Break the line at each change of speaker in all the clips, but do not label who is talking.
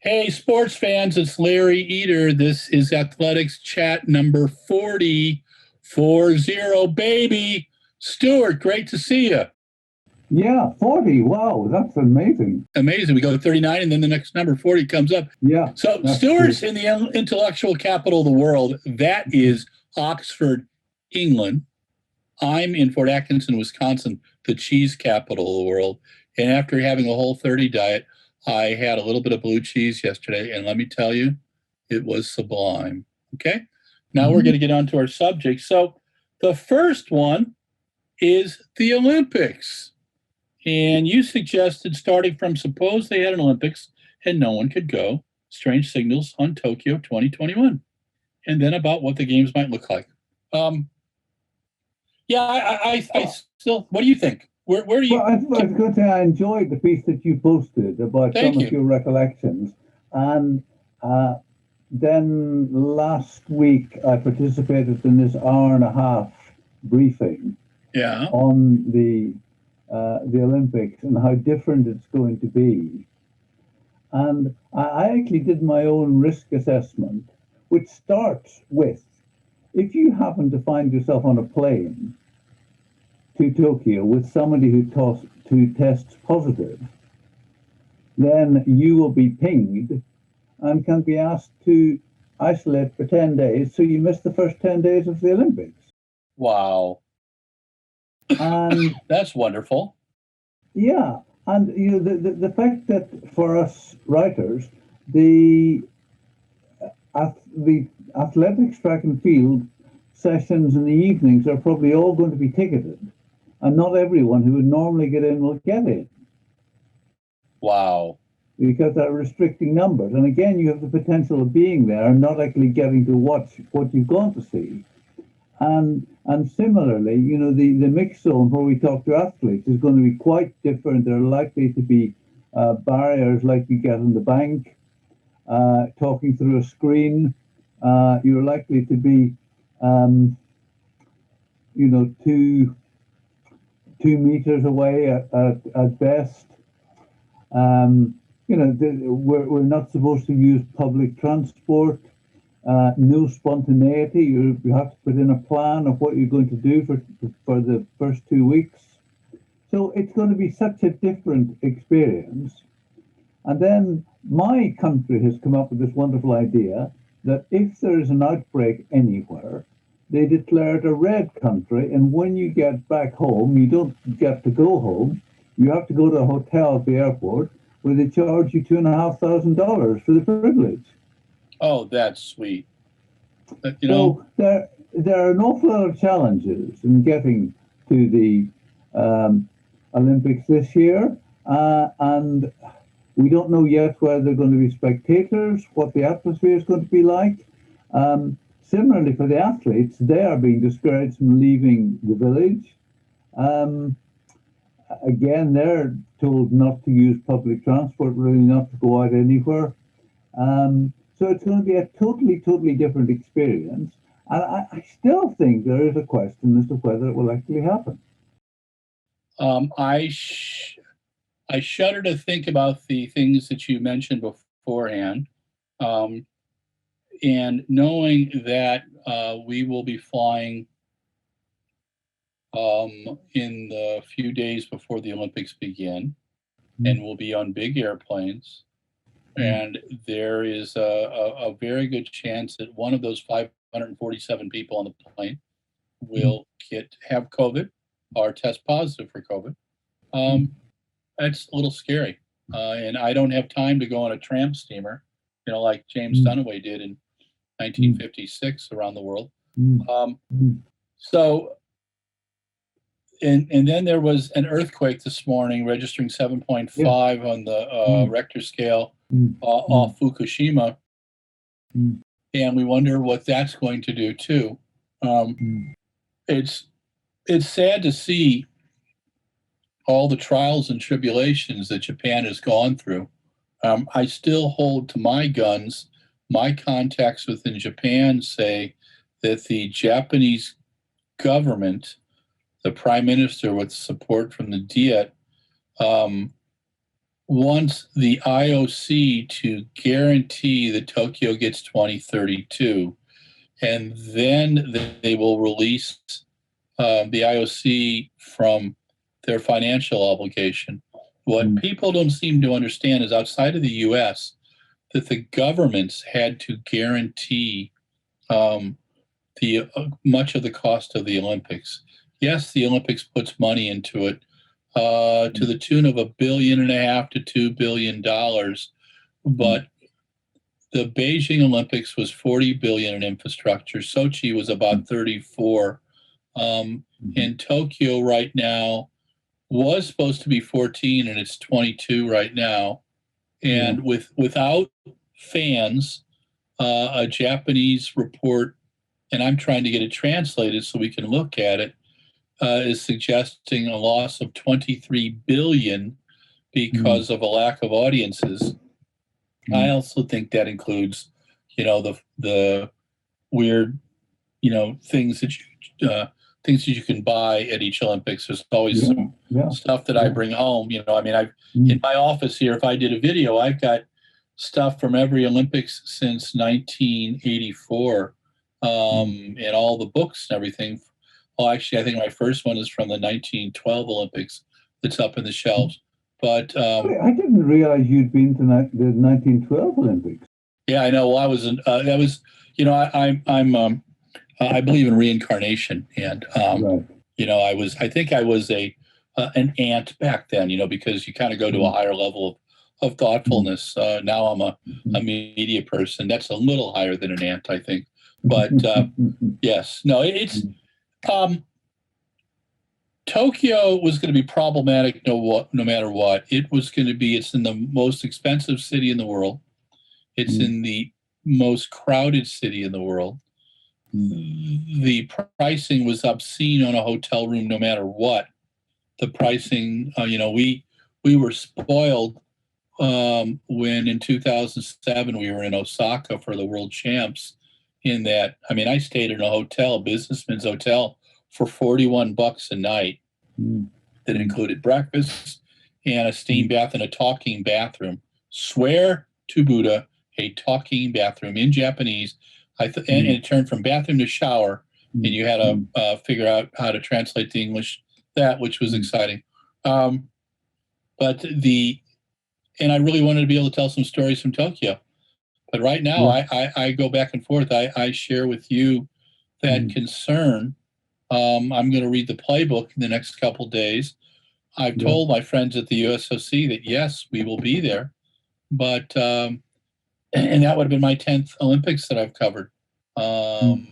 Hey, sports fans, it's Larry Eater. This is Athletics Chat number 40, 40, baby. Stuart, great to see you.
Yeah, 40. Wow, that's amazing.
Amazing. We go to 39, and then the next number, 40, comes up.
Yeah.
So Stuart's in the intellectual capital of the world. That is Oxford, England. I'm in Fort Atkinson, Wisconsin, the cheese capital of the world. And after having a Whole30 diet, I had a little bit of blue cheese yesterday, and let me tell you, it was sublime. Okay? Now we're going to get on to our subject. So the first one is the Olympics. And you suggested starting from suppose they had an Olympics and no one could go, strange signals on Tokyo 2021. And then about what the games might look like. I still, what do you think? Where do you?
Well, I was going to say I enjoyed the piece that you posted about some of your recollections. And then last week I participated in this hour-and-a-half briefing on the Olympics and how different it's going to be. And I actually did my own risk assessment, which starts with, if you happen to find yourself on a plane to Tokyo with somebody who tests positive, then you will be pinged and can be asked to isolate for 10 days, so you miss the first 10 days of the Olympics.
Wow. And that's wonderful.
Yeah, and the fact that for us writers, the athletics, track and field sessions in the evenings are probably all going to be ticketed, and not everyone who would normally get in will get in.
Wow.
Because they're restricting numbers. And again, you have the potential of being there and not actually getting to watch what you've gone to see. And similarly, the mixed zone where we talk to athletes is going to be quite different. There are likely to be barriers like you get in the bank, talking through a screen. You're likely to be, 2 meters away at best. We're not supposed to use public transport. No spontaneity. You have to put in a plan of what you're going to do for the first 2 weeks. So it's going to be such a different experience. And then my country has come up with this wonderful idea that if there is an outbreak anywhere, they declare it a red country, and when you get back home, you don't get to go home. You have to go to a hotel at the airport where they charge you $2,500 for the privilege.
Oh, that's sweet.
So there are an awful lot of challenges in getting to the Olympics this year, and we don't know yet whether they're going to be spectators, what the atmosphere is going to be like. Similarly, for the athletes, they are being discouraged from leaving the village. Again, they're told not to use public transport, really not to go out anywhere. So it's going to be a totally different experience. And I still think there is a question as to whether it will actually happen.
I shudder to think about the things that you mentioned beforehand. And knowing that we will be flying in the few days before the Olympics begin, and we'll be on big airplanes, and there is a very good chance that one of those 547 people on the plane will have COVID or test positive for COVID. That's a little scary. And I don't have time to go on a tramp steamer, like James Dunaway did in 1956 around the world. So, and then there was an earthquake this morning registering 7.5 on the Richter scale off Fukushima. And we wonder what that's going to do too. It's sad to see all the trials and tribulations that Japan has gone through. I still hold to my guns. My contacts within Japan say that the Japanese government, the prime minister with support from the Diet, wants the IOC to guarantee that Tokyo gets 2032, and then they will release the IOC from their financial obligation. What people don't seem to understand is outside of the US, that the governments had to guarantee the much of the cost of the Olympics. Yes, the Olympics puts money into it to the tune of $1.5 billion to $2 billion, but the Beijing Olympics was $40 billion in infrastructure. Sochi was about 34. And Tokyo right now was supposed to be 14, and it's 22 right now. And without fans, a Japanese report, and I'm trying to get it translated so we can look at it, is suggesting a loss of 23 billion because of a lack of audiences. I also think that includes, the weird, things that you can buy at each Olympics. There's always some stuff that I bring home. I've in my office here, if I did a video, I've got stuff from every Olympics since 1984, and all the books and everything. Well, actually, I think my first one is from the 1912 Olympics that's up in the shelves. But
I didn't realize you'd been to the 1912 Olympics.
Yeah, I know. Well, I was that was, I believe in reincarnation, and I think I was an ant back then, because you kind of go to a higher level of thoughtfulness. Now I'm a media person. That's a little higher than an ant, I think. But yes, no, it's Tokyo was going to be problematic no matter what. It's in the most expensive city in the world. It's in the most crowded city in the world. The pricing was obscene on a hotel room no matter what. The pricing, we were spoiled when in 2007 we were in Osaka for the World Champs. In that, I stayed in a hotel, a businessman's hotel, for $41 a night. That included breakfast and a steam bath and a talking bathroom. Swear to Buddha, a talking bathroom in Japanese. And it turned from bathroom to shower, and you had to figure out how to translate the English, which was exciting. And I really wanted to be able to tell some stories from Tokyo. But right now, I go back and forth. I share with you that concern. I'm going to read the playbook in the next couple days. I've told my friends at the USOC that, yes, we will be there. But, and that would have been my 10th Olympics that I've covered. And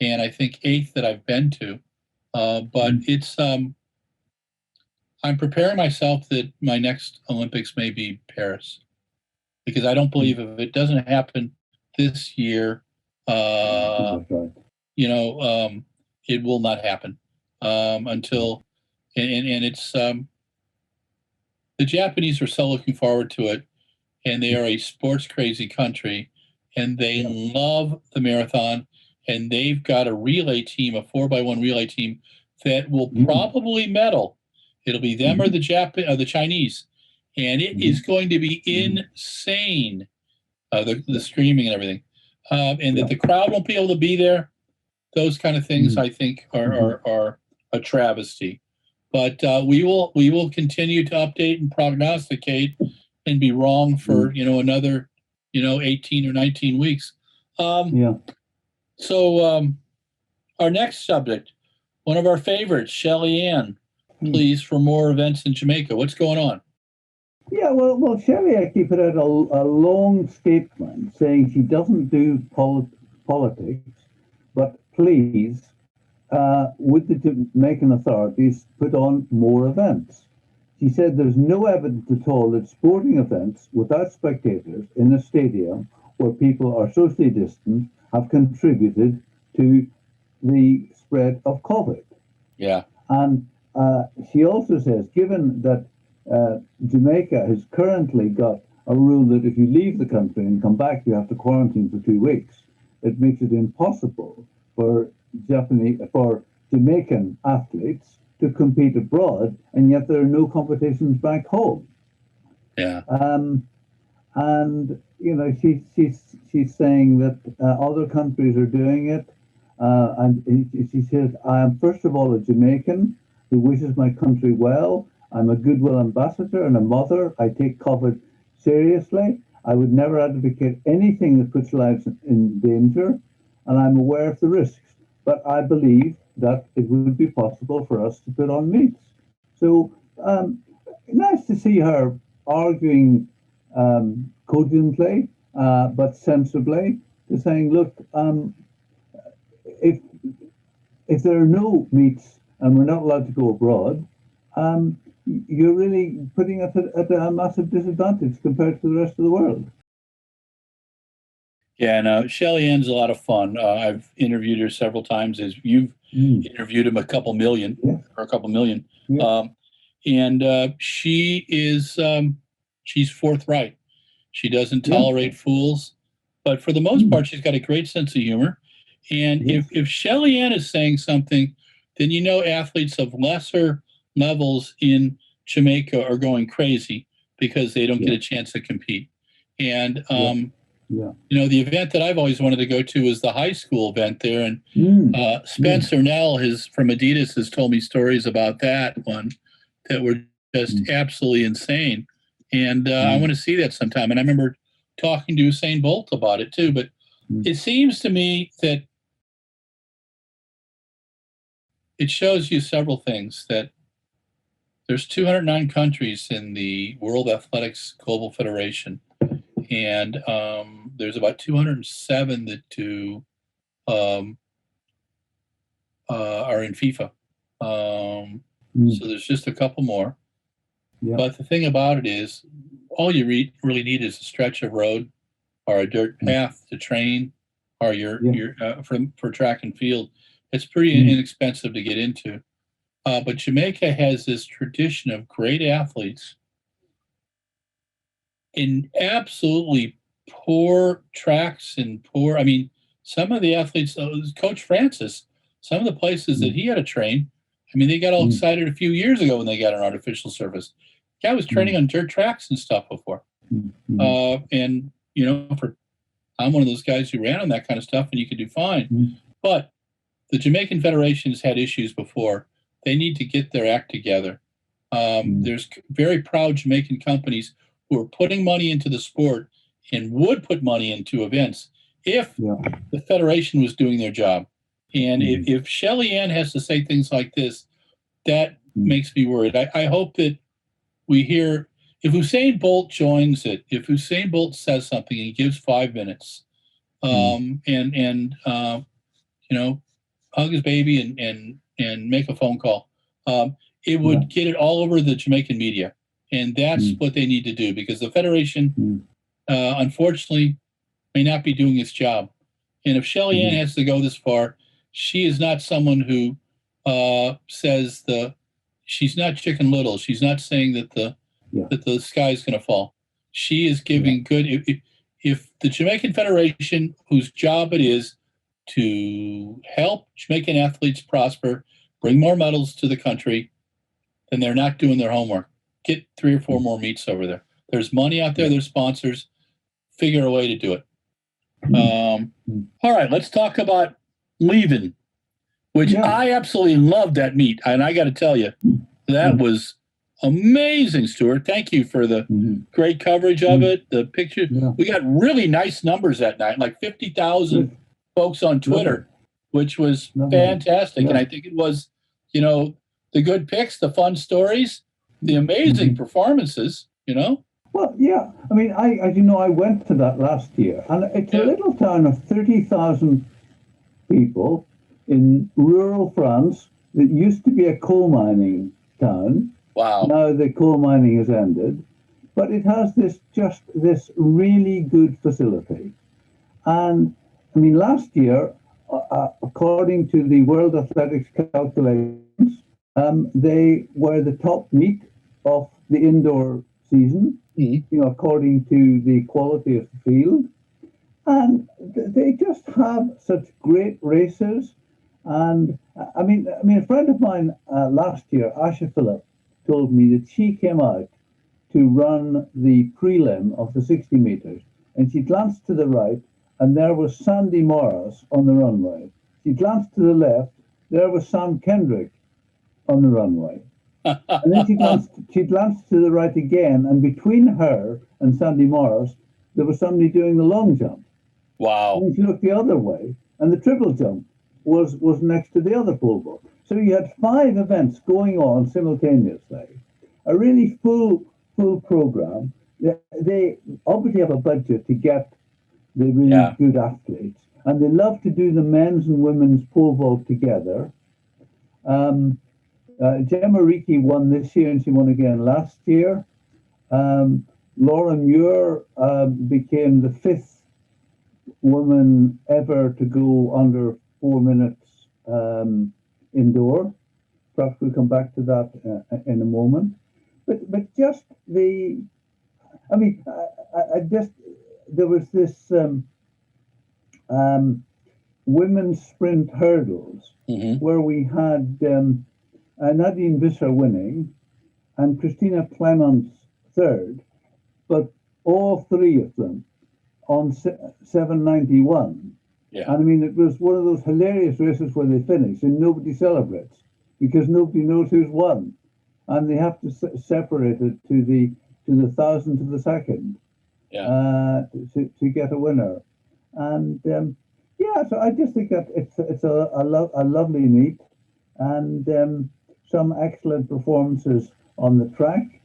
I think 8th that I've been to. But it's, I'm preparing myself that my next Olympics may be Paris. Because I don't believe if it doesn't happen this year, it will not happen until, and it's, the Japanese are so looking forward to it, and they are a sports crazy country, and they love the marathon, and they've got a relay team, a 4x1 relay team that will probably medal. It'll be them or the Chinese, and it is going to be insane, the streaming and everything, and that the crowd won't be able to be there. Those kind of things, I think, are a travesty. But we will continue to update and prognosticate and be wrong for another 18 or 19 weeks. So our next subject, one of our favorites, Shelly Ann, please, for more events in Jamaica. What's going on?
Yeah, well, Shelly actually put out a long statement saying she doesn't do politics, but please, would the Jamaican authorities put on more events? She said there's no evidence at all that sporting events without spectators in a stadium where people are socially distant have contributed to the spread of COVID.
Yeah.
And she also says, given that Jamaica has currently got a rule that if you leave the country and come back, you have to quarantine for 2 weeks, it makes it impossible for Jamaican athletes to compete abroad, and yet there are no competitions back home.
Yeah.
And she's saying that other countries are doing it, and she says, "I am first of all a Jamaican who wishes my country well. I'm a goodwill ambassador and a mother. I take COVID seriously. I would never advocate anything that puts lives in danger, and I'm aware of the risks. But I believe that it would be possible for us to put on meats." So nice to see her arguing cogently, but sensibly, to saying, look, if there are no meats and we're not allowed to go abroad, you're really putting us at a massive disadvantage compared to the rest of the world.
Yeah, no, Shelly Ann's a lot of fun. I've interviewed her several times, as you've interviewed him a couple million.
Yeah.
And she is she's forthright. She doesn't tolerate fools, but for the most part, she's got a great sense of humor. And if Shelly Ann is saying something, then athletes of lesser levels in Jamaica are going crazy because they don't get a chance to compete. And the event that I've always wanted to go to is the high school event there. And Spencer Nell from Adidas has told me stories about that one that were just absolutely insane. And I want to see that sometime. And I remember talking to Usain Bolt about it too. But it seems to me that it shows you several things, that there's 209 countries in the World Athletics Global Federation. And there's about 207 that are in FIFA. So there's just a couple more. Yeah. But the thing about it is, all you really need is a stretch of road or a dirt path to train, or for track and field. It's pretty inexpensive to get into. But Jamaica has this tradition of great athletes in absolutely poor tracks and some of the athletes, Coach Francis, some of the places that he had to train, they got all excited a few years ago when they got an artificial surface. The guy was training on dirt tracks and stuff before. And, I'm one of those guys who ran on that kind of stuff, and you could do fine. But the Jamaican Federation has had issues before. They need to get their act together. There's very proud Jamaican companies who are putting money into the sport and would put money into events if the Federation was doing their job. And if Shelly Ann has to say things like this, that makes me worried. I hope that we hear, if Usain Bolt joins it, if Usain Bolt says something and he gives 5 minutes, hug his baby and make a phone call, it would get it all over the Jamaican media. And that's what they need to do, because the Federation, unfortunately, may not be doing its job. And if Shelly Ann has to go this far, she is not someone who says she's not Chicken Little. She's not saying that the sky is going to fall. She is giving good. If the Jamaican Federation, whose job it is to help Jamaican athletes prosper, bring more medals to the country, then they're not doing their homework. Get 3 or 4 more meets over there. There's money out there. There's sponsors. Figure a way to do it. All right, let's talk about leaving, which I absolutely loved that meet. And I got to tell you, that was amazing, Stuart. Thank you for the great coverage of it. The picture. We got really nice numbers that night, like 50,000 folks on Twitter, which was fantastic. And I think it was, the good picks, the fun stories, the amazing performances,
Well, yeah. I went to that last year, and it's a little town of 30,000 people in rural France that used to be a coal mining town.
Wow.
Now the coal mining has ended, but it has this really good facility. And last year, according to the World Athletics calculations, they were the top meet of the indoor season, according to the quality of the field. And they just have such great races. And a friend of mine last year, Asha Phillip, told me that she came out to run the prelim of the 60 meters. And she glanced to the right, and there was Sandy Morris on the runway. She glanced to the left, there was Sam Kendrick on the runway. And then she glanced to the right again, and between her and Sandy Morris, there was somebody doing the long jump.
Wow.
And then she looked the other way, and the triple jump was next to the other pole vault. So you had 5 events going on simultaneously. A really full program. They obviously have a budget to get the really good athletes, and they love to do the men's and women's pole vault together. Gemma Reekie won this year, and she won again last year. Laura Muir became the 5th woman ever to go under 4 minutes indoor. Perhaps we'll come back to that in a moment. But just the, I mean, there was this women's sprint hurdles where we had Nadine Visser winning and Christina Clements third, but all 3 of them on 7:91.
Yeah.
And I mean, it was one of those hilarious races where they finish and nobody celebrates because nobody knows who's won, and they have to separate it to the thousandth of a second to get a winner. And so I just think that it's a lovely meet, and some excellent performances on the track.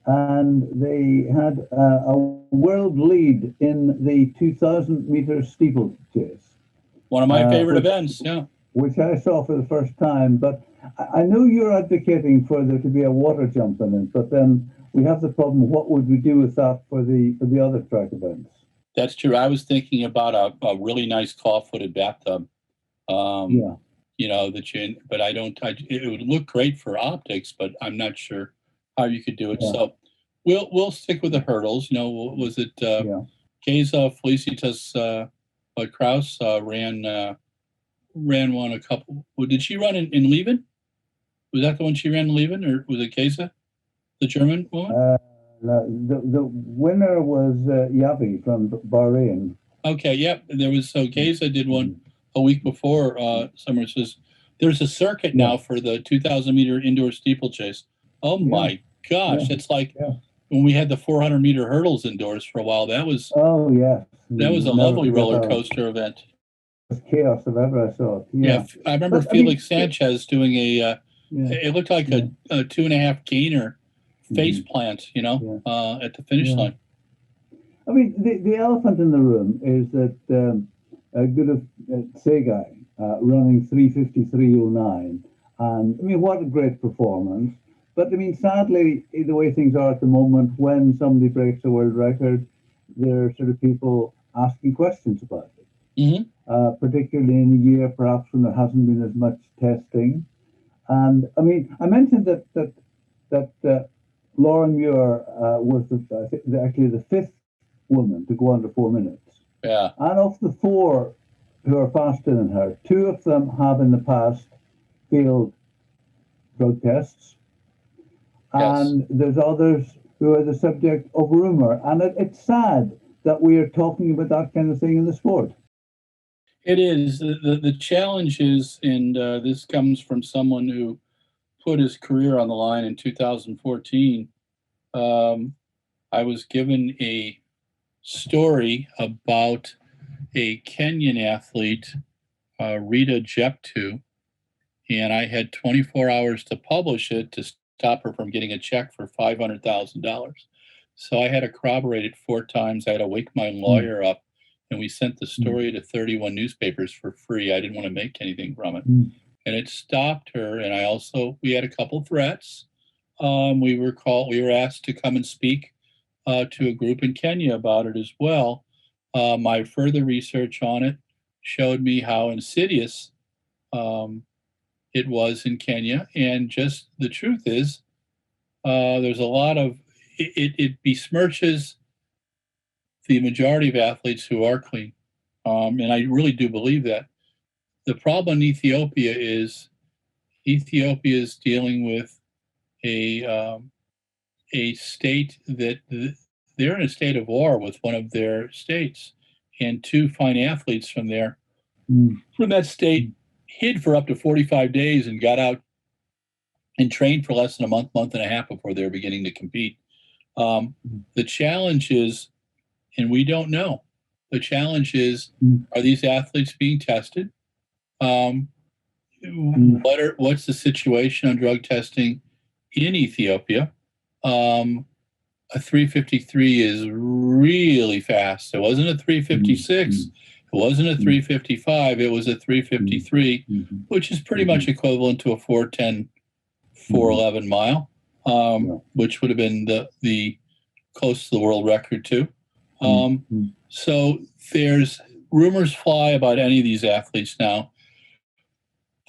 And they had a world lead in the 2,000 meter steeplechase.
One of my favorite events,
which I saw for the first time. But I know you're advocating for there to be a water jump in it, but then we have the problem, what would we do with that for the other track events?
That's true. I was thinking about a really nice claw-footed bathtub. You know, but it would look great for optics, but I'm not sure how you could do it. Yeah. So we'll stick with the hurdles. You know, was it Geza Felicitas Kraus ran one a couple? Did she run in Lieven? Was that the one she ran in Lieven, or was it Geza, the German woman?
The winner was Yavi from Bahrain.
Okay, yep. There was Geza did one a week before. Summer says there's a circuit now for the 2,000 meter indoor steeplechase. Oh my gosh, it's like when we had the 400 meter hurdles indoors for a while. That was that was a lovely roller coaster event.
It was chaos if ever I saw it.
Yeah, I remember Felix Sanchez doing a. It looked like a 2.5 gainer face plant, you know, at the finish line.
I mean, the elephant in the room is that Gustav Tsegay running 3:53.09, and I mean, what a great performance. But I mean, sadly, the way things are at the moment, when somebody breaks a world record, there are sort of people asking questions about it, particularly in a year perhaps when there hasn't been as much testing. And I mean, I mentioned that Laura Muir was actually the 5th woman to go under 4 minutes.
Yeah.
And of the 4 who are faster than her, 2 of them have in the past failed drug tests. And there's others who are the subject of rumor. And it's sad that we are talking about that kind of thing in the sport.
It is. The challenge is, and this comes from someone who put his career on the line in 2014. I was given a story about a Kenyan athlete, Rita Jeptu, and I had 24 hours to publish it to stop her from getting a check for $500,000. So I had to corroborate it 4 times. I had to wake my lawyer up, and we sent the story to 31 newspapers for free. I didn't want to make anything from it. And it stopped her. And we had a couple threats. We were asked to come and speak to a group in Kenya about it as well. My further research on it showed me how insidious it was in Kenya. And just the truth is, there's a lot of, it besmirches the majority of athletes who are clean. And I really do believe that. The problem in Ethiopia is dealing with a a state that they're in a state of war with one of their states, and two fine athletes from there, from that state, hid for up to 45 days and got out and trained for less than a month, month and a half before they were beginning to compete. The challenge is, and we don't know, the challenge is, are these athletes being tested? What's the situation on drug testing in Ethiopia? A 353 is really fast. It wasn't a 356. It wasn't a 355. It was a 353, which is pretty much equivalent to a 410, 411 mile, which would have been the close to the world record too. So there's rumors fly about any of these athletes now.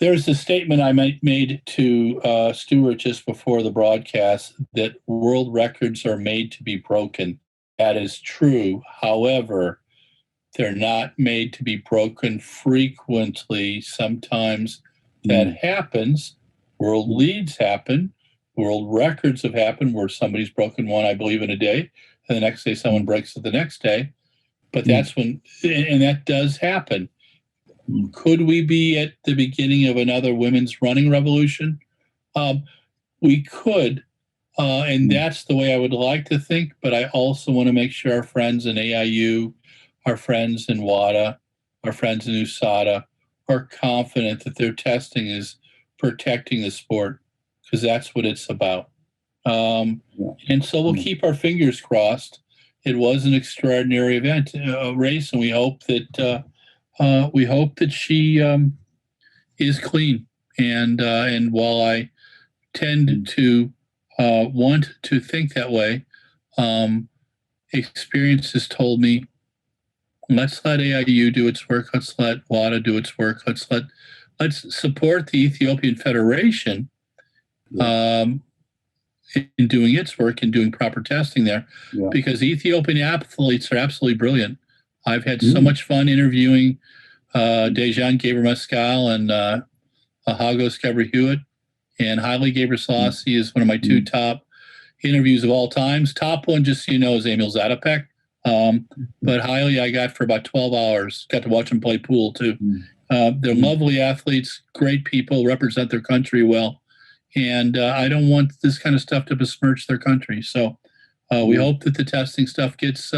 There's a statement I made to Stuart just before the broadcast that world records are made to be broken. That is true. However, they're not made to be broken frequently. Sometimes that happens. World leads happen. World records have happened where somebody's broken one, I believe, in a day, and the next day someone breaks it the next day. But that's when, and that does happen. Could we be at the beginning of another women's running revolution? We could, and that's the way I would like to think, but I also want to make sure our friends in AIU, our friends in WADA, our friends in USADA are confident that their testing is protecting the sport, because that's what it's about. And so we'll keep our fingers crossed. It was an extraordinary event, race, and we hope that she is clean. And while I tend to want to think that way, experience has told me, let's let AIU do its work. Let's let WADA do its work. Let's support the Ethiopian Federation in doing its work and doing proper testing there, because Ethiopian athletes are absolutely brilliant. I've had so much fun interviewing Dejan Gabriel-Mescal and Hagos Gabriel-Hewitt, and Haile Gebrselassie is one of my two top interviews of all times. Top one, just so you know, is Emil Zatopek. But Haile I got for about 12 hours. Got to watch him play pool too. They're lovely athletes, great people, represent their country well. And I don't want this kind of stuff to besmirch their country. So we hope that the testing stuff gets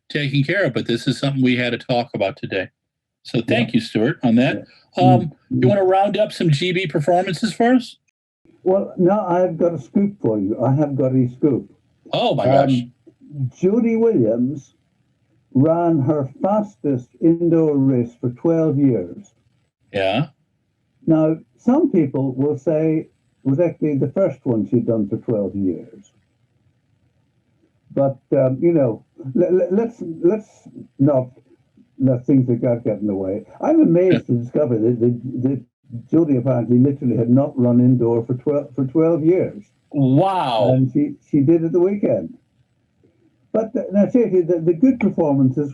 taken care of. But this is something we had to talk about today. So thank you, Stuart, on that. You want to round up some GB performances for us?
Well, no, I've got a scoop for you. I have got a scoop.
Oh, my gosh.
Judy Williams ran her fastest indoor race for 12 years.
Yeah.
Now, some people will say it was actually the first one she'd done for 12 years. But, you know, let's not let things like that get in the way. I'm amazed to discover that Judy apparently literally had not run indoor for 12 years.
Wow.
And she did it the weekend. But now, seriously, the good performances,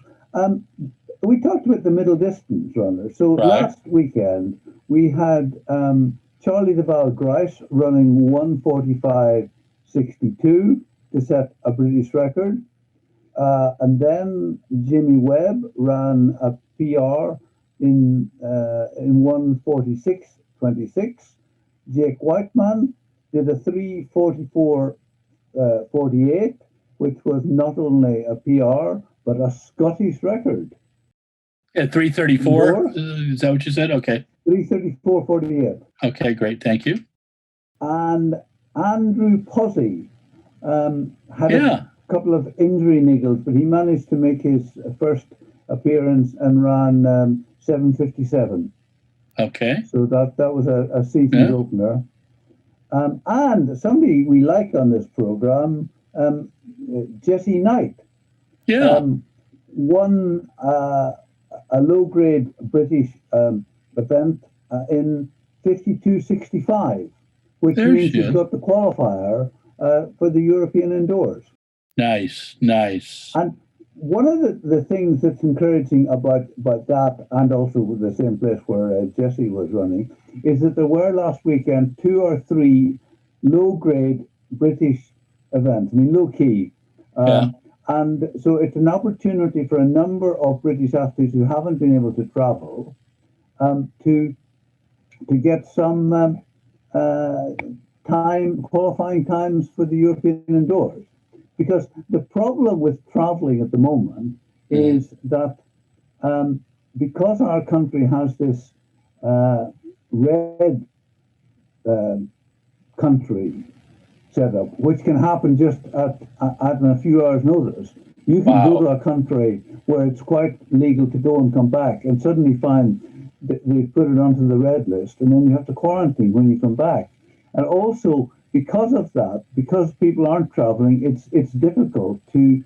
we talked about the middle distance runners. So last weekend, we had Charlie de Val-Grice running 1:45.62 to set a British record. And then Jimmy Webb ran a PR in 1:46.26. Jake Whiteman did a 3:44.48, which was not only a PR, but a Scottish record.
At 3:34? Is that what you said? Okay.
3:34.48.
Okay, great. Thank you.
And Andrew Posey had a couple of injury niggles, but he managed to make his first appearance and ran 7:57.
Okay.
So that was a season opener. And somebody we like on this program, Jesse Knight, won a low-grade British event in 52.65, which means he's got the qualifier for the European indoors.
Nice, nice.
And one of the things that's encouraging about that, and also the same place where Jesse was running, is that there were last weekend 2 or 3 low-grade British event. I mean, low key.
Yeah.
And so it's an opportunity for a number of British athletes who haven't been able to travel to get some qualifying times for the European indoors. Because the problem with traveling at the moment is that because our country has this red country setup, which can happen just at a few hours' notice. You can go to a country where it's quite legal to go and come back, and suddenly find that they put it onto the red list, and then you have to quarantine when you come back. And also, because of that, because people aren't traveling, it's difficult to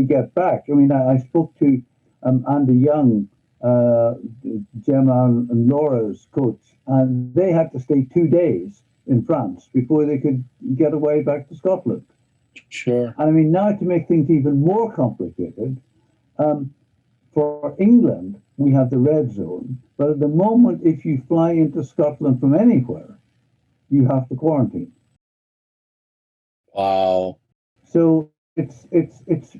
get back. I mean, I spoke to Andy Young, Gemma and Laura's coach, and they had to stay 2 days in France before they could get away back to Scotland.
Sure.
And I mean, now to make things even more complicated, for England, we have the red zone, but at the moment, if you fly into Scotland from anywhere, you have to quarantine.
Wow.
So it's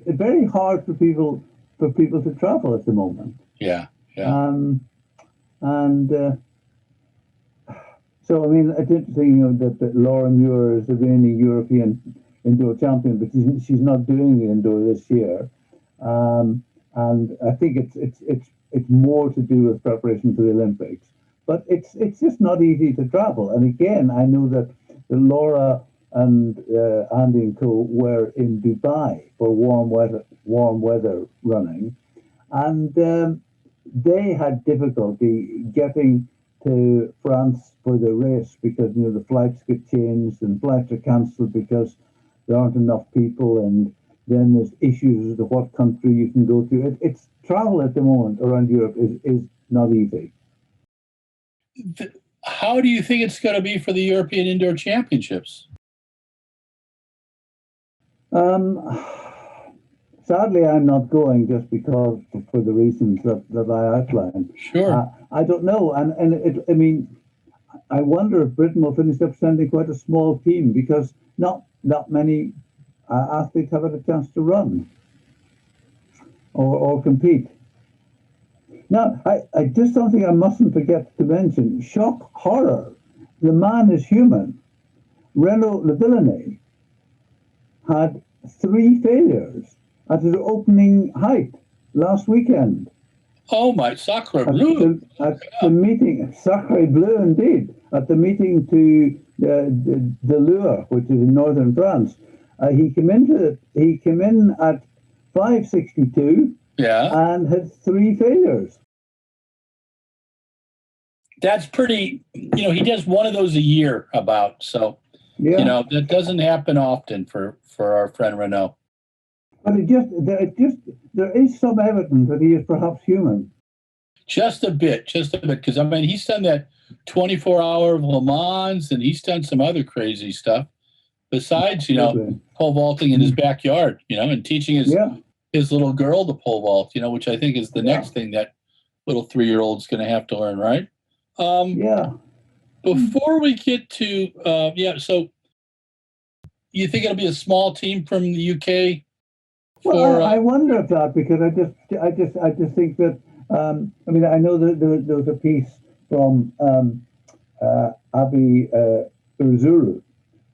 very hard for people to travel at the moment.
Yeah. Yeah.
So, I mean, it's interesting, that Laura Muir is the reigning European indoor champion, but she's not doing the indoor this year. And I think it's more to do with preparation for the Olympics. But it's just not easy to travel. And again, I know that Laura and Andy and co were in Dubai for warm weather running, and they had difficulty getting to France for the race because the flights get changed and flights are cancelled because there aren't enough people, and then there's issues as to what country you can go to. It's travel at the moment around Europe is not easy.
How do you think it's going to be for the European Indoor Championships?
Sadly, I'm not going just because for the reasons that I outlined.
Sure.
I don't know, I mean, I wonder if Britain will finish up sending quite a small team because not many athletes have had a chance to run or compete. Now, I just don't think I mustn't forget to mention, shock horror, the man is human. Renaud Lavillenie had 3 failures at his opening height last weekend.
Oh my, sacre bleu!
At the meeting, sacre bleu indeed, at the meeting to the Lure, which is in northern France. He came in at 5:62.
Yeah.
And had 3 failures.
That's pretty, he does one of those a year about. So,
yeah.
That doesn't happen often for our friend Renaud.
But there is some evidence that he is perhaps human.
Just a bit, because I mean, he's done that 24-hour Le Mans, and he's done some other crazy stuff besides, pole vaulting in his backyard, and teaching his little girl to pole vault, which I think is the next thing that little 3-year-old's going to have to learn, right? Before we get to, so you think it'll be a small team from the UK?
Well, I wonder if that, because I just think that, I mean, I know that there was a piece from Abi Urzuru,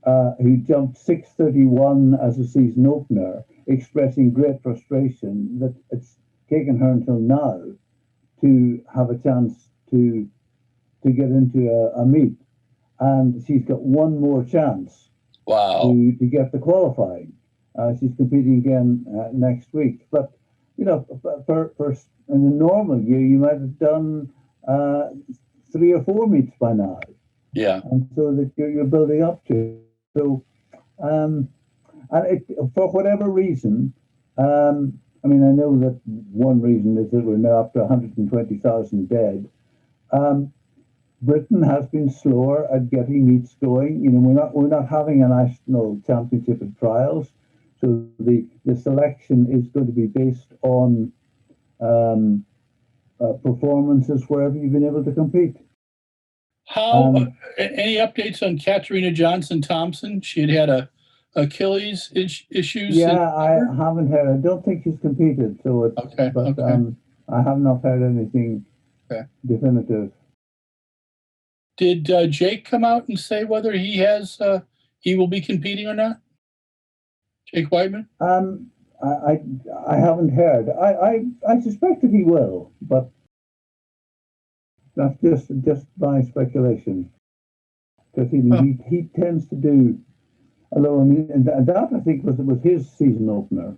who jumped 6:31 as a season opener, expressing great frustration that it's taken her until now to have a chance to get into a meet, and she's got one more chance.
Wow.
To get the qualifying. She's competing again next week. But for in a normal year, you might have done 3 or 4 meets by now.
Yeah.
And so that you're building up to it. So, and for whatever reason, I mean, I know that one reason is that we're now up to 120,000 dead. Britain has been slower at getting meets going. We're not having a national championship of trials, so the selection is going to be based on performances wherever you've been able to compete.
How any updates on Katarina Thompson? She had a Achilles issues?
Yeah, I haven't heard. I don't think he's competed, so it's
Okay.
but
Okay.
I have not heard anything definitive.
Did Jake come out and say whether he has he will be competing or not? Jake Whiteman?
I haven't heard. I suspect that he will, but that's just my speculation. Because he tends to do, although I mean, and that I think was his season opener.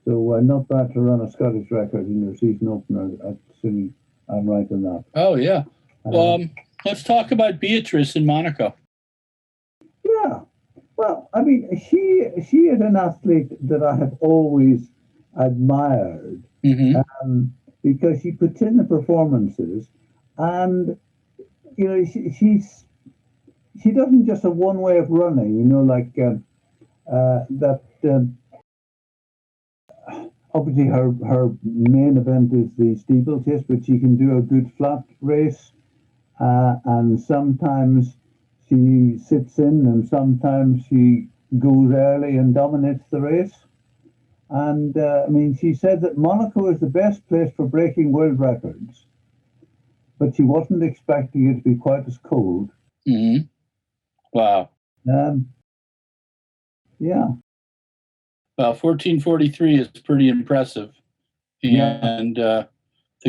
So not bad to run a Scottish record in your season opener, assuming I'm right in that.
Oh yeah. Let's talk about Beatrice in Monaco.
Yeah. Well, I mean, she is an athlete that I have always admired because she puts in the performances, and you know, she doesn't just have one way of running. You know, like that. Obviously, her main event is the steeplechase, but she can do a good flat race, and sometimes she sits in, and sometimes she goes early and dominates the race. And I mean, she said that Monaco is the best place for breaking world records, but she wasn't expecting it to be quite as cold.
Wow.
Yeah.
Well, 14:43 is pretty impressive, and the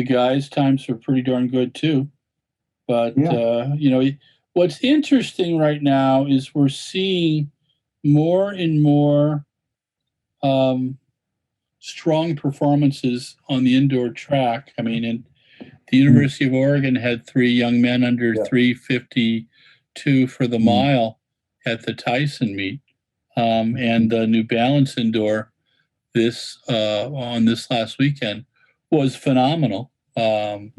guys' times were pretty darn good too. But you know, what's interesting right now is we're seeing more and more strong performances on the indoor track. I mean, and the University of Oregon had 3 young men under 3:52 for the mile at the Tyson meet, and the New Balance indoor on this last weekend was phenomenal. You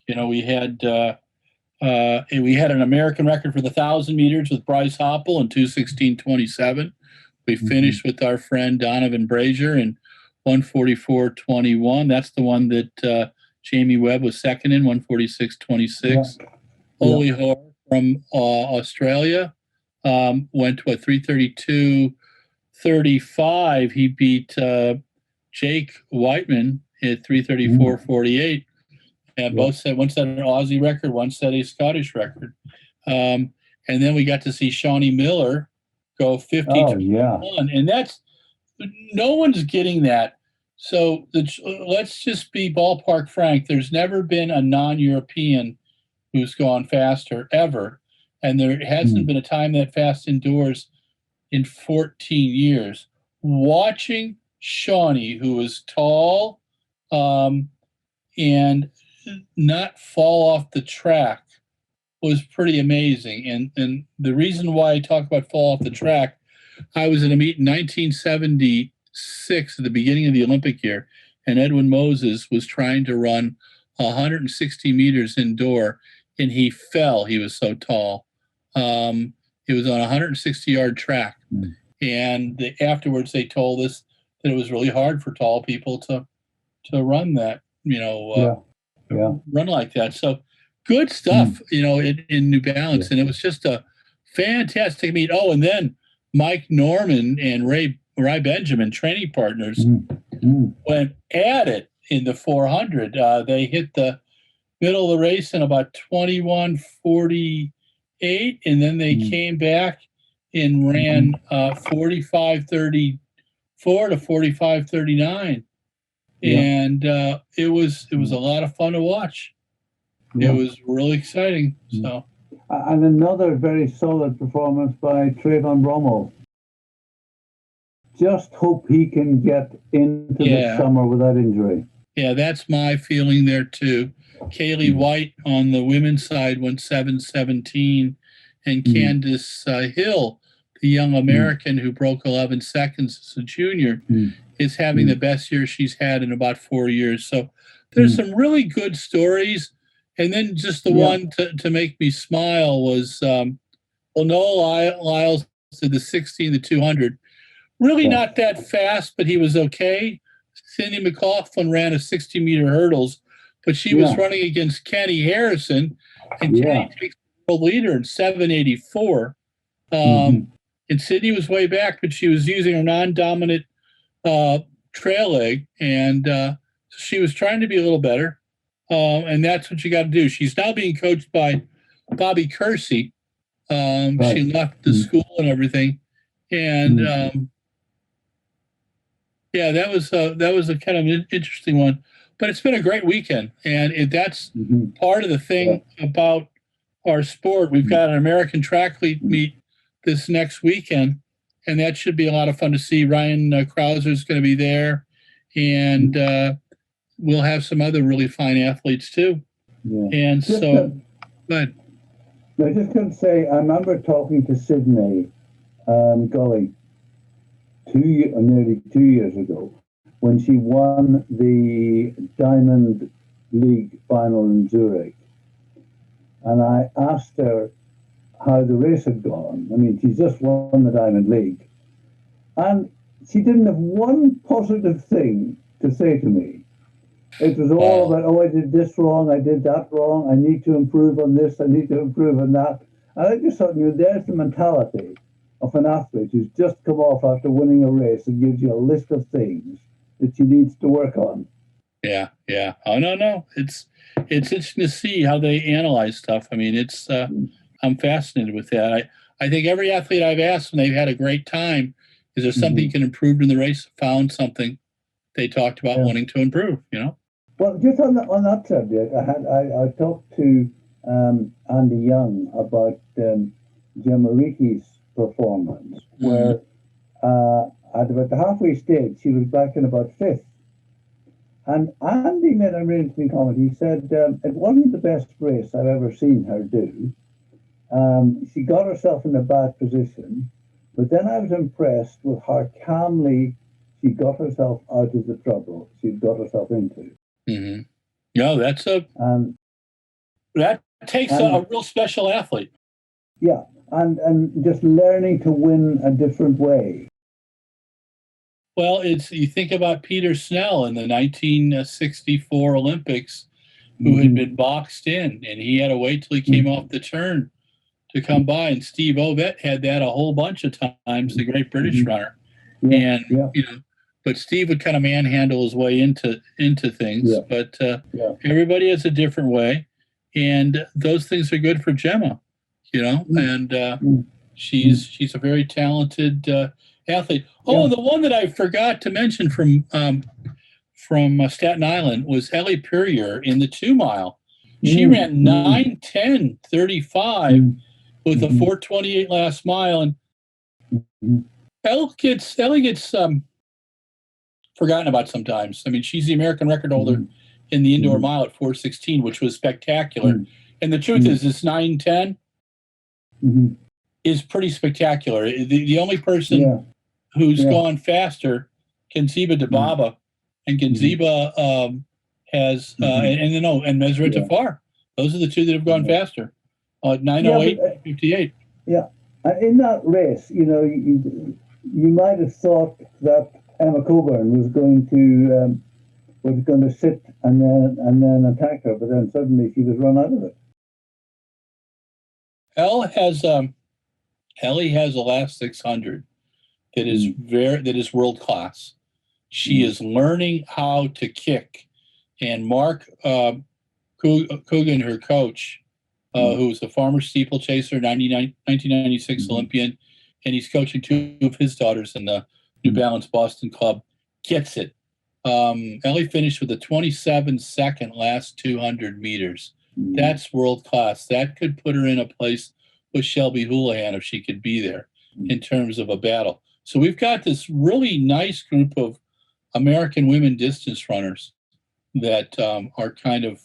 know, we had an American record for the 1,000 meters with Bryce Hoppel in 2:16:27. We finished with our friend Donovan Brazier in 1:44:21. That's the one that Jamie Webb was second in, 1:46:26. Oli Hoare from Australia went to a 3:32:35. He beat Jake Whiteman at 3:34:48. And both set, one set an Aussie record, one set a Scottish record. And then we got to see Shawnee Miller go 50:21. And that's, no one's getting that. So let's just be ballpark frank. There's never been a non-European who's gone faster ever. And there hasn't been a time that fast indoors in 14 years. Watching Shawnee, who is tall and not fall off the track, was pretty amazing. And the reason why I talk about fall off the track, I was in a meet in 1976 at the beginning of the Olympic year, and Edwin Moses was trying to run 160 meters indoor, and he fell. He was so tall. It was on a 160-yard track. And afterwards they told us that it was really hard for tall people to run that, run like that. So good stuff, in New Balance. And it was just a fantastic meet. Oh, and then Mike Norman and Ray Benjamin, training partners, went at it in the 400. They hit the middle of the race in about 21:48, and then they came back and ran 45:34 to 45:39. And it was a lot of fun to watch. It was really exciting. So,
and another very solid performance by Trayvon Romo. Just hope he can get into the summer without injury.
Yeah, that's my feeling there too. Kaylee White on the women's side went 7:17, and Candace Hill, the young American who broke 11 seconds as a junior, is having the best year she's had in about 4 years. So there's some really good stories. And then just the one to make me smile was, Noah Lyles did the 16, the 200. Really not that fast, but he was okay. Cindy McLaughlin ran a 60-meter hurdles, but she was running against Kenny Harrison, and Kenny takes the world leader in 7:84. And And Sydney was way back, but she was using her non-dominant trail leg, and she was trying to be a little better. And that's what you got to do. She's now being coached by Bobby Kersey.
Right.
She left the school and everything, and yeah, that was a kind of an interesting one. But it's been a great weekend, and that's part of the thing about our sport. We've got an American track meet this next weekend, and that should be a lot of fun to see. Ryan Krauser is going to be there, and we'll have some other really fine athletes too. Yeah. And just but
I just going to say, I remember talking to Sydney, golly, nearly 2 years ago, when she won the Diamond League final in Zurich. And I asked her how the race had gone. I mean, she's just won the Diamond League. And she didn't have one positive thing to say to me. It was all about, oh, I did this wrong, I did that wrong, I need to improve on this, I need to improve on that. And I just thought, there's the mentality of an athlete who's just come off after winning a race and gives you a list of things that she needs to work on.
Yeah. Oh, no. It's interesting to see how they analyze stuff. I mean, I'm fascinated with that. I think every athlete I've asked when they've had a great time, is there something you can improve in the race? Found something they talked about wanting to improve,
Well, just on that subject, I talked to Andy Young about Gemma Reeky's performance, where at about the halfway stage, she was back in about fifth. And Andy made a really interesting comment. He said, it wasn't the best race I've ever seen her do. She got herself in a bad position, but then I was impressed with how calmly she got herself out of the trouble she'd got herself into.
Mm-hmm. No, that takes a real special athlete.
Yeah, and just learning to win a different way.
Well, you think about Peter Snell in the 1964 Olympics, who had been boxed in, and he had to wait till he came off the turn to come by. And Steve Ovett had that a whole bunch of times, the great British runner. And but Steve would kind of manhandle his way into things. Yeah. But everybody has a different way, and those things are good for Gemma, And she's a very talented athlete. Oh, the one that I forgot to mention from Staten Island was Ellie Perrier in the 2 mile. She ran 9:10:35 with a 4:28 last mile, and Ellie gets forgotten about sometimes. I mean, she's the American record holder in the indoor mile at 4:16, which was spectacular. And the truth is, this 9:10 is pretty spectacular. The only person who's gone faster, Kenziba Dibaba, and Kenziba has and Meseret Jafar. Those are the two that have gone faster. 9:08:58.
Yeah, in that race, you might have thought that Emma Coburn was going to sit and then attack her, but then suddenly she was run out of it.
Ellie has a last 600 that is world class. She is learning how to kick, and Mark Coogan, her coach, who's a former steeplechaser, 1996 Olympian, and he's coaching 2 of his daughters in the New Balance Boston Club, gets it. Ellie finished with a 27-second last 200 meters. That's world class. That could put her in a place with Shelby Houlihan if she could be there in terms of a battle. So we've got this really nice group of American women distance runners that are kind of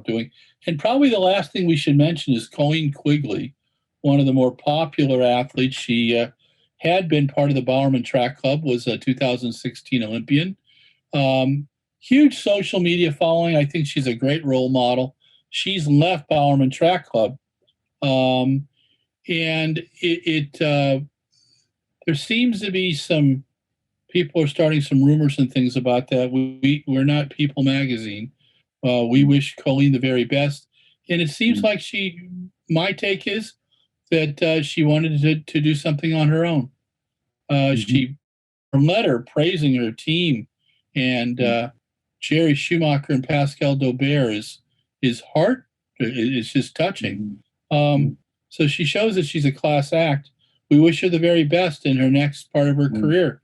doing. And probably the last thing we should mention is Colleen Quigley, one of the more popular athletes. She had been part of the Bowerman Track Club, was a 2016 Olympian. Huge social media following. I think she's a great role model. She's left Bowerman Track Club. And there seems to be some people are starting some rumors and things about that. We're not People Magazine. We wish Colleen the very best. And it seems like my take is that she wanted to do something on her own. Her letter praising her team and Jerry Schumacher and Pascal Daubert is heart. It's just touching. So she shows that she's a class act. We wish her the very best in her next part of her career.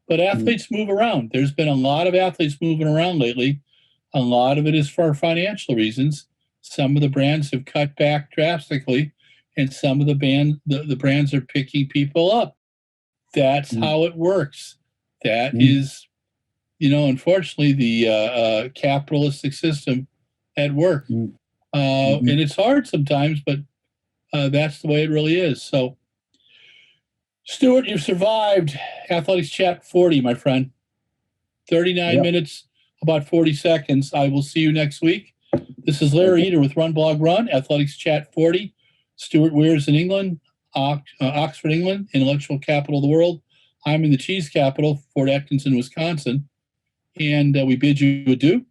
But athletes move around. There's been a lot of athletes moving around lately. A lot of it is for financial reasons. Some of the brands have cut back drastically, and some of the brands are picking people up. That's how it works. That is, unfortunately, the capitalistic system at work. And it's hard sometimes, but that's the way it really is. So, Stuart, you've survived Athletics Chat 40, my friend. 39 minutes, about 40 seconds. I will see you next week. This is Larry Eder with RunBlogRun, Athletics Chat 40. Stuart Weir's in England, Oxford, England, intellectual capital of the world. I'm in the cheese capital, Fort Atkinson, Wisconsin. And we bid you adieu.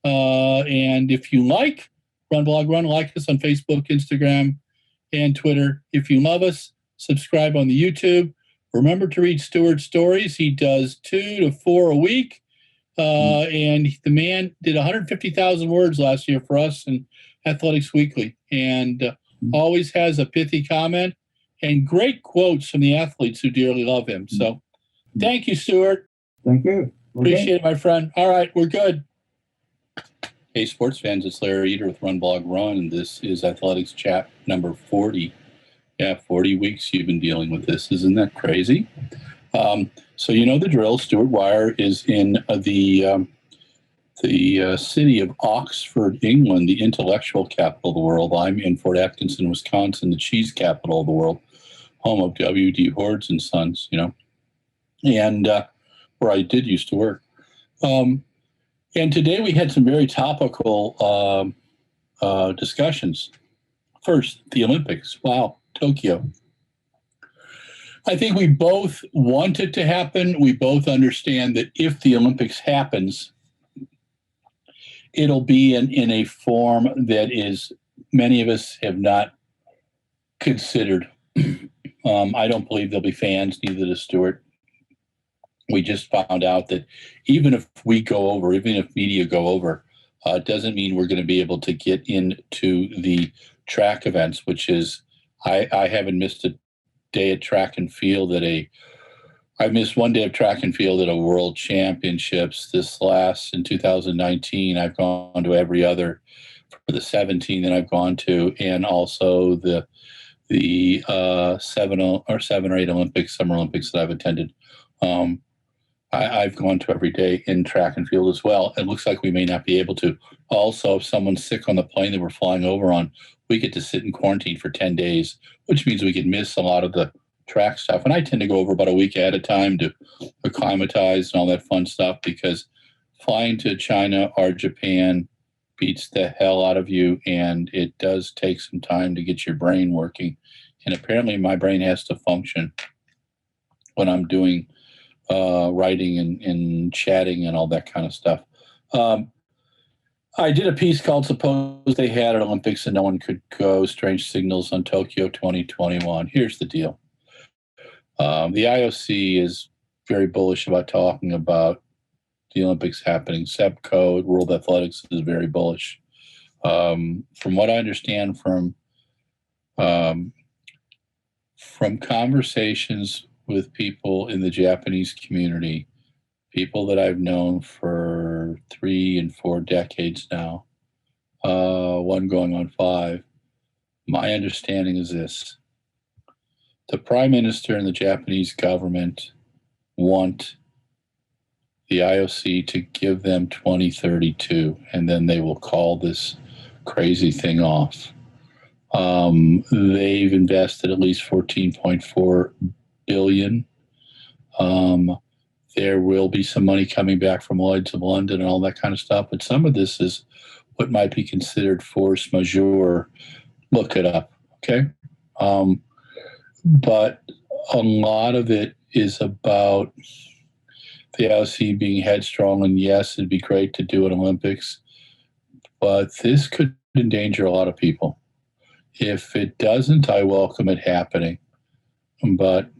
And if you like RunBlogRun, like us on Facebook, Instagram, and Twitter. If you love us, subscribe on the YouTube. Remember to read Stuart's stories. He does 2 to 4 a week. And the man did 150,000 words last year for us in Athletics Weekly, and always has a pithy comment and great quotes from the athletes who dearly love him. So thank you, Stuart.
Thank you.
Appreciate it, my friend. All right, we're good. Hey, sports fans, it's Larry Eder with RunBlogRun, and this is Athletics Chat number 40. Yeah, 40 weeks you've been dealing with this. Isn't that crazy? So you know the drill. Stuart Wire is in the city of Oxford, England, the intellectual capital of the world. I'm in Fort Atkinson, Wisconsin, the cheese capital of the world, home of W.D. Hords and Sons, and where I did used to work. And today we had some very topical discussions. First, the Olympics. Wow, Tokyo. I think we both want it to happen. We both understand that if the Olympics happens, it'll be in a form that is many of us have not considered. I don't believe there'll be fans, neither does Stuart. We just found out that even if we go over, even if media go over, it doesn't mean we're going to be able to get into the track events, which is, I haven't missed a day at track and field I missed one day of track and field at a world championships. In 2019, I've gone to every other for the 17 that I've gone to, and also the 7 or 8 Olympics, Summer Olympics that I've attended. I've gone to every day in track and field as well. It looks like we may not be able to. Also, if someone's sick on the plane that we're flying over on, we get to sit in quarantine for 10 days, which means we could miss a lot of the track stuff. And I tend to go over about a week at a time to acclimatize and all that fun stuff, because flying to China or Japan beats the hell out of you, and it does take some time to get your brain working. And apparently my brain has to function when I'm doing writing and chatting and all that kind of stuff. I did a piece called "Suppose They Had an Olympics and No One Could Go, Strange Signals on Tokyo 2021. Here's the deal. The IOC is very bullish about talking about the Olympics happening. SEPCO, World Athletics, is very bullish. From what I understand from conversations with people in the Japanese community, people that I've known for 3 and 4 decades now, one going on 5, my understanding is this. The Prime Minister and the Japanese government want the IOC to give them 2032, and then they will call this crazy thing off. They've invested at least $14.4 billion. There will be some money coming back from Lloyd's of London and all that kind of stuff, but some of this is what might be considered force majeure. Look it up, okay? But a lot of it is about the IOC being headstrong, and yes, it'd be great to do an Olympics, but this could endanger a lot of people. If it doesn't, I welcome it happening. But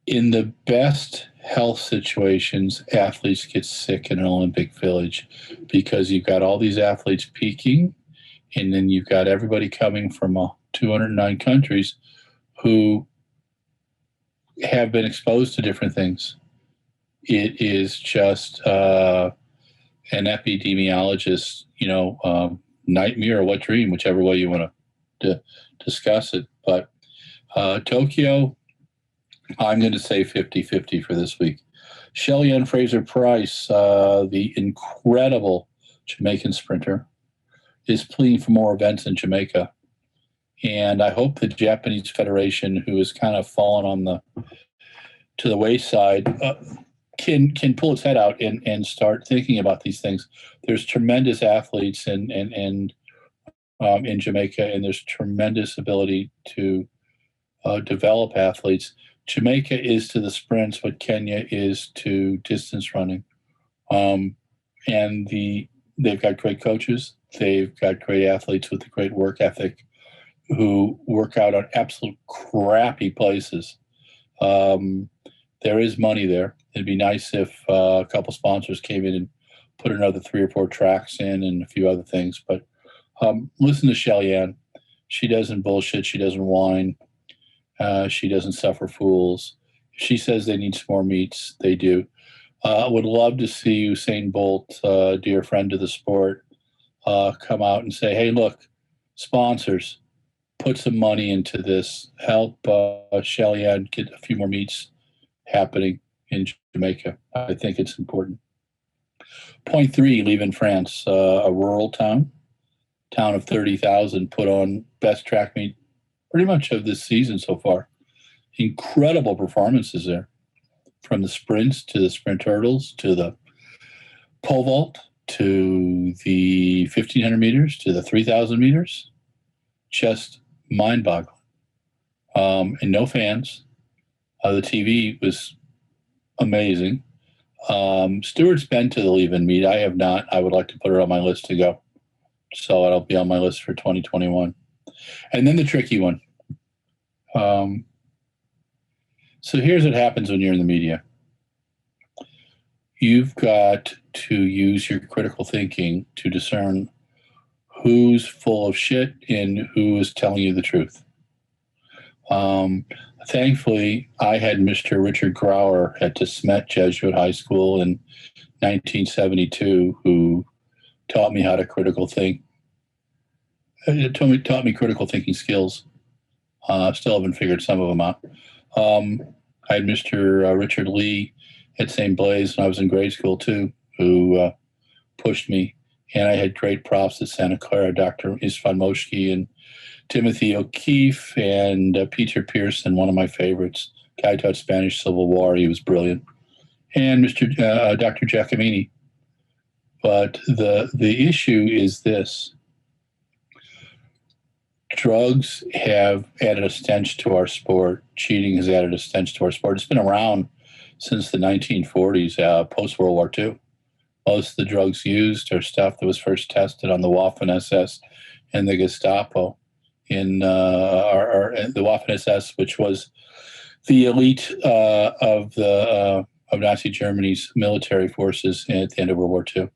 in the best health situations, athletes get sick in an Olympic Village because you've got all these athletes peaking, and then you've got everybody coming from 209 countries who have been exposed to different things. It is just an epidemiologist, nightmare or wet dream, whichever way you want to discuss it. But Tokyo, I'm going to say 50-50 for this week. Shelly-Ann Fraser-Price, the incredible Jamaican sprinter, is pleading for more events in Jamaica. And I hope the Japanese Federation, who has kind of fallen to the wayside, can pull its head out and start thinking about these things. There's tremendous athletes in Jamaica, and there's tremendous ability to develop athletes. Jamaica is to the sprints what Kenya is to distance running. And they've got great coaches. They've got great athletes with a great work ethic who work out on absolute crappy places. There is money there. It'd be nice if a couple sponsors came in and put another 3 or 4 tracks in and a few other things. But listen to Shelly-Ann. She doesn't bullshit. She doesn't whine. She doesn't suffer fools. If she says they need some more meets, they do. I would love to see Usain Bolt, dear friend of the sport, come out and say, hey, look, sponsors, put some money into this. Help Shelly-Ann get a few more meets happening in Jamaica. I think it's important. Point 3, Leaving France, a rural town of 30,000, put on best track meet pretty much of this season so far. Incredible performances there, from the sprints to the sprint hurdles to the pole vault to the 1,500 meters to the 3,000 meters. Just mind-boggling. And no fans. The TV was amazing. Stuart's been to the leave-in meet. I have not. I would like to put her on my list to go. So it'll be on my list for 2021. And then the tricky one. So here's what happens when you're in the media. You've got to use your critical thinking to discern who's full of shit and who is telling you the truth. Thankfully, I had Mr. Richard Grauer at De Smet Jesuit High School in 1972 who taught me how to critical think. Taught me critical thinking skills. Still haven't figured some of them out. I had Mr. Richard Lee at St. Blaise when I was in grade school too, who pushed me. And I had great props at Santa Clara, Dr. Istvan Moshki and Timothy O'Keefe and Peter Pearson, one of my favorites. Guy taught Spanish Civil War. He was brilliant. And Dr. Giacomini. But the issue is this. Drugs have added a stench to our sport. Cheating has added a stench to our sport. It's been around since the 1940s, post-World War II. Most of the drugs used are stuff that was first tested on the Waffen-SS and the Gestapo. In the Waffen-SS, which was the elite of Nazi Germany's military forces at the end of World War II.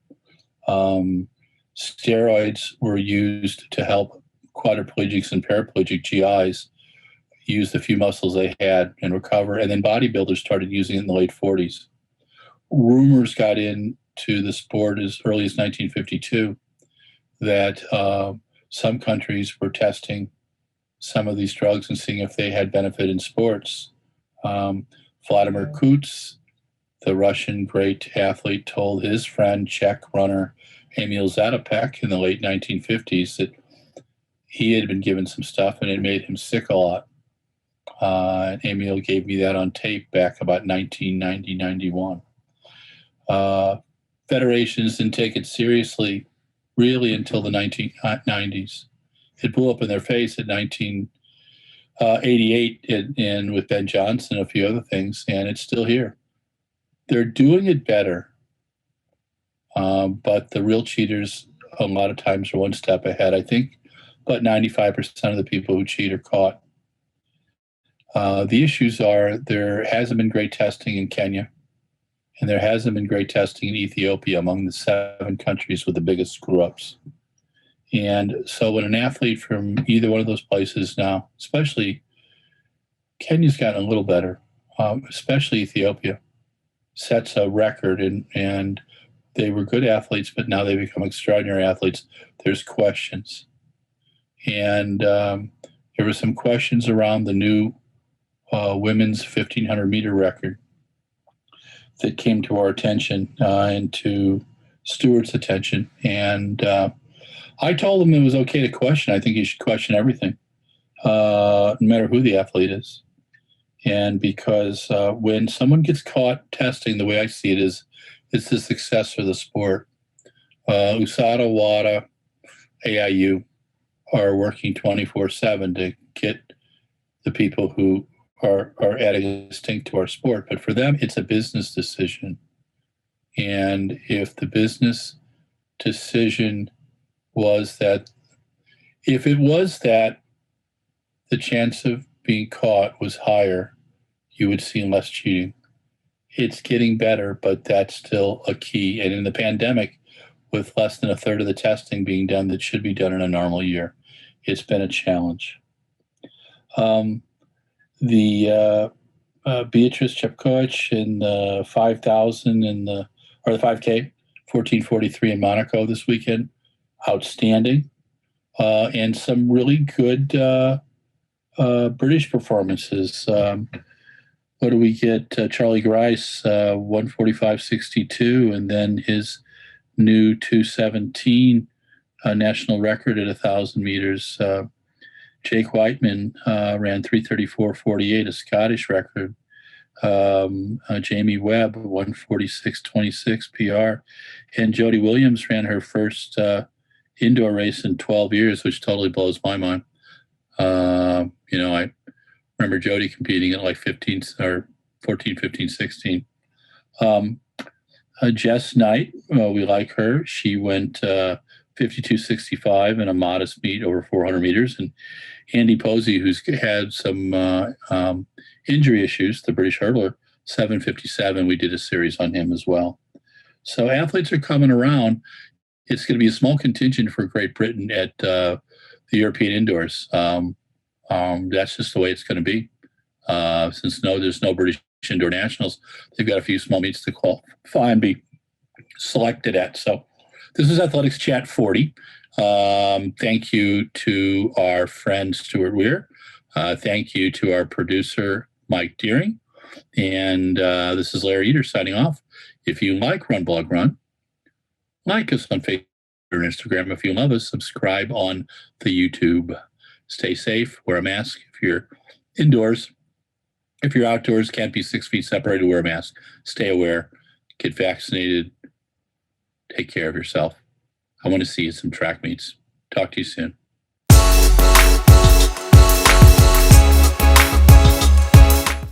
Steroids were used to help quadriplegics and paraplegic GIs use the few muscles they had and recover, and then bodybuilders started using it in the late 40s. Rumors got into the sport as early as 1952 that some countries were testing some of these drugs and seeing if they had benefit in sports. Vladimir Kuts, the Russian great athlete, told his friend, Czech runner Emil Zatopek in the late 1950s that he had been given some stuff and it made him sick a lot. And Emil gave me that on tape back about 1990-91. Federations didn't take it seriously really until the 1990s. It blew up in their face in 1988 and with Ben Johnson and a few other things, and it's still here. They're doing it better, but the real cheaters a lot of times are one step ahead. I think but 95% of the people who cheat are caught. The issues are there hasn't been great testing in Kenya, and there hasn't been great testing in Ethiopia, among the 7 countries with the biggest screw-ups. And so when an athlete from either one of those places now, especially Kenya's gotten a little better, especially Ethiopia, sets a record, and they were good athletes, but now they become extraordinary athletes. There's questions. And there were some questions around the new women's 1,500 meter record that came to our attention and to Stewart's attention. And I told him it was okay to question. I think you should question everything, no matter who the athlete is. And because when someone gets caught testing, the way I see it is, it's the success of the sport. USADA, WADA, AIU are working 24/7 to get the people who are adding a stink to our sport. But for them, it's a business decision. And if the business decision was that, if it was that the chance of being caught was higher, you would see less cheating. It's getting better, but that's still a key. And in the pandemic, with less than a third of the testing being done that should be done in a normal year, it's been a challenge. Beatrice Chepkoech in the 5,000 or the 5K, 14:43 in Monaco this weekend, outstanding, and some really good British performances. What do we get? Charlie Grice, 1:45.62, and then his new 2:17 national record at 1,000 meters. Jake Whiteman ran 3:34.48, a Scottish record. Jamie Webb, 1:46.26 PR. And Judy Williams ran her first indoor race in 12 years, which totally blows my mind. I remember Jody competing at like 15 or 14, 15, 16. Jess Knight, we like her. She went 52.65 in a modest meet over 400 meters. And Andy Posey, who's had some injury issues, the British hurdler, 7:57. We did a series on him as well. So athletes are coming around. It's going to be a small contingent for Great Britain at the European indoors. That's just the way it's going to be. Since there's no British indoor nationals, they've got a few small meets to qualify and be selected at. So this is Athletics Chat 40. Thank you to our friend Stuart Weir. Thank you to our producer, Mike Deering. And this is Larry Eater signing off. If you like RunBlogRun, like us on Facebook or Instagram. If you love us, subscribe on the YouTube. Stay safe, wear a mask if you're indoors. If you're outdoors, can't be 6 feet separated, wear a mask. Stay aware, get vaccinated, take care of yourself. I want to see you at some track meets. Talk to you soon.